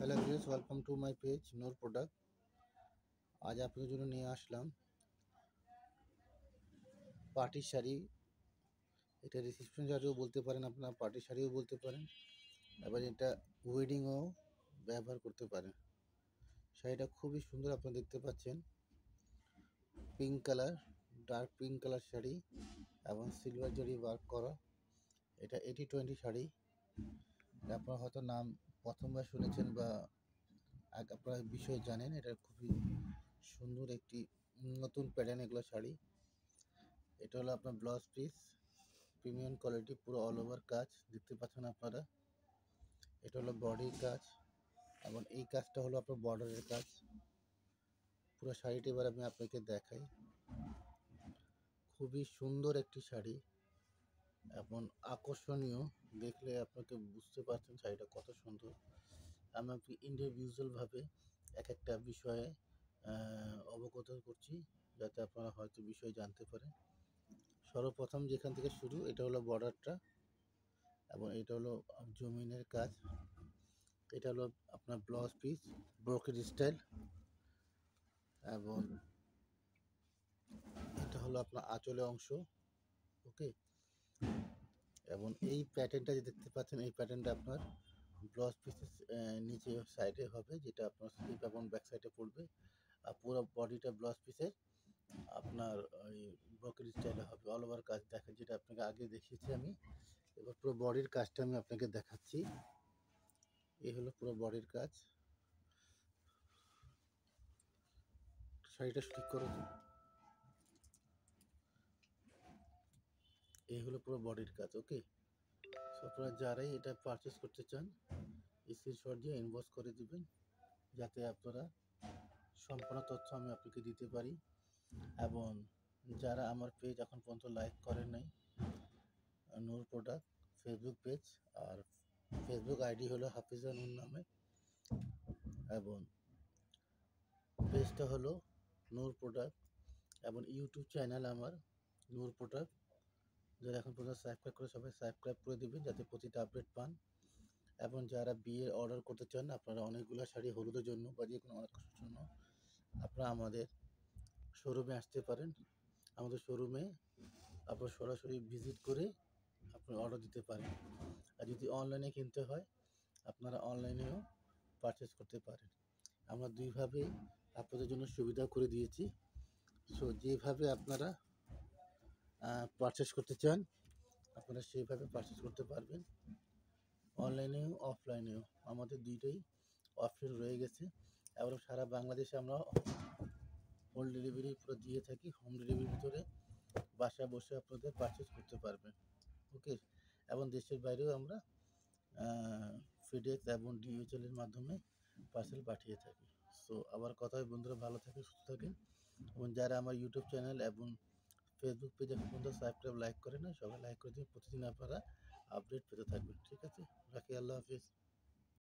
Hello viewers, welcome to my page Noor product. আজ আপনাদের জন্য নিয়ে আসলাম পার্টি শাড়ি। এটা রিসেপশন শাড়িও বলতে পারেন, আপনার পার্টি শাড়িও বলতে পারেন, এবার এটা ওয়েডিংও ব্যবহার করতে পারেন। শাড়িটা খুবই সুন্দর, আপনারা দেখতে পাচ্ছেন pink colour, dark pink colour sari এবং সিলভার জরি ওয়ার্ক করা। এটা 80-20 শাড়ি। আপনারা হয়তো নাম প্রথমবার শুনেছেন বা আপনারা বিষয়ে জানেন। এটা খুবই সুন্দর একটি নতুন প্যাটার্ন এগুলো শাড়ি। এটা হলো আপনার ব্লাউজ পিস, প্রিমিয়াম কোয়ালিটি, পুরো অল ওভার কাজ দেখতে পাচ্ছেন আপনারা। এটা হলো বডির কাজ এবং এই কাজটা হলো আপনার বর্ডারের কাজ। পুরো শাড়িটি এবার আমি আপনাকে দেখাই। খুবই সুন্দর একটি শাড়ি এবং আকর্ষণীয়, দেখলে আপনাকে বুঝতে পারছেন শাড়িটা কত সুন্দর। আমি আপনি ইন্ডিভিজুয়ালভাবে এক একটা বিষয়ে অবগত করছি, যাতে আপনারা হয়তো বিষয় জানতে পারেন। সর্বপ্রথম যেখান থেকে শুরু, এটা হলো বর্ডারটা এবং এটা হলো জমিনের কাজ। এটা হলো আপনার ব্লাউজ পিস, ব্রোকেড স্টাইল, এবং এটা হলো আপনার আঁচলের অংশ। ওকে, এবং এই প্যাটার্নটা যে দেখতে পাচ্ছেন, এই প্যাটার্নটা আপনার ব্লাউজ পিসের নিচে সাইডে হবে, যেটা আপনার স্লিপ এবং ব্যাক সাইডে পড়বে। আর পুরো বডিটা ব্লাউজ পিসের আপনার ওই ব্রোকেড স্টাইলে হবে, অল ওভার কাজ দেখেন, যেটা আপনাকে আগে দেখিয়েছি আমি। এবার পুরো বডির কাজটা আমি আপনাকে দেখাচ্ছি। এই হলো পুরো বডির কাজ। শাড়িটা ঠিক করো তো। এই হলো পুরো বডির কাজ। ওকে, সো আপনারা যারাই এটা পারচেস করতে চান, স্ক্রিনশট দিয়ে ইনবক্স করে দিবেন, যাতে আপনারা সম্পূর্ণ তথ্য আমি আপনাকে দিতে পারি। এবং যারা আমার পেজ এখন পর্যন্ত লাইক করেন নাই, নূর প্রোডাক্ট ফেসবুক পেজ, আর ফেসবুক আইডি হলো হাফিজা নূর নামে, এবং পেজটা হলো নূর প্রোডাক্ট, এবং ইউটিউব চ্যানেল আমার নূর প্রোডাক্ট। যারা এখন পর্যন্ত সাবস্ক্রাইব করে, সবাই সাবস্ক্রাইব করে দেবেন, যাতে প্রতিটা আপডেট পান। এবং যারা বিয়ের অর্ডার করতে চান, আপনারা অনেকগুলো শাড়ি হলুদের জন্য বা যে কোনো অকেশনের জন্য, আপনারা আমাদের শোরুমে আসতে পারেন। আমাদের শোরুমে আপনারা সরাসরি ভিজিট করে আপনারা অর্ডার দিতে পারেন। আর যদি অনলাইনে কিনতে হয়, আপনারা অনলাইনেও পারচেস করতে পারেন। আমরা দুইভাবে আপনাদের জন্য সুবিধা করে দিয়েছি। সো যেভাবে আপনারা পারচেস করতে চান, আপনারা সেইভাবে পারচেস করতে পারবেন। অনলাইনেও অফলাইনেও আমাদের দুইটাই অপশন রয়ে গেছে, এবং সারা বাংলাদেশে আমরা হোম ডেলিভারি পুরো দিয়ে থাকি। হোম ডেলিভারির ভিতরে বাসায় বসে আপনাদের পারচেস করতে পারবেন। ওকে, এবং দেশের বাইরেও আমরা ফিডেক্স এবং ডিএচএলের মাধ্যমে পার্সেল পাঠিয়ে থাকি। সো আবার কথা হয় বন্ধুরা, ভালো থাকেন, সুস্থ থাকেন। এবং যারা আমার ইউটিউব চ্যানেল এবং ফেসবুক পেজ এখন পর্যন্ত সাবস্ক্রাইব লাইক করে না, সবাই লাইক করে দিন। প্রতিদিন আপনারা আপডেট পেতে থাকবেন। ঠিক আছে, রাখি, আল্লাহ হাফিজ।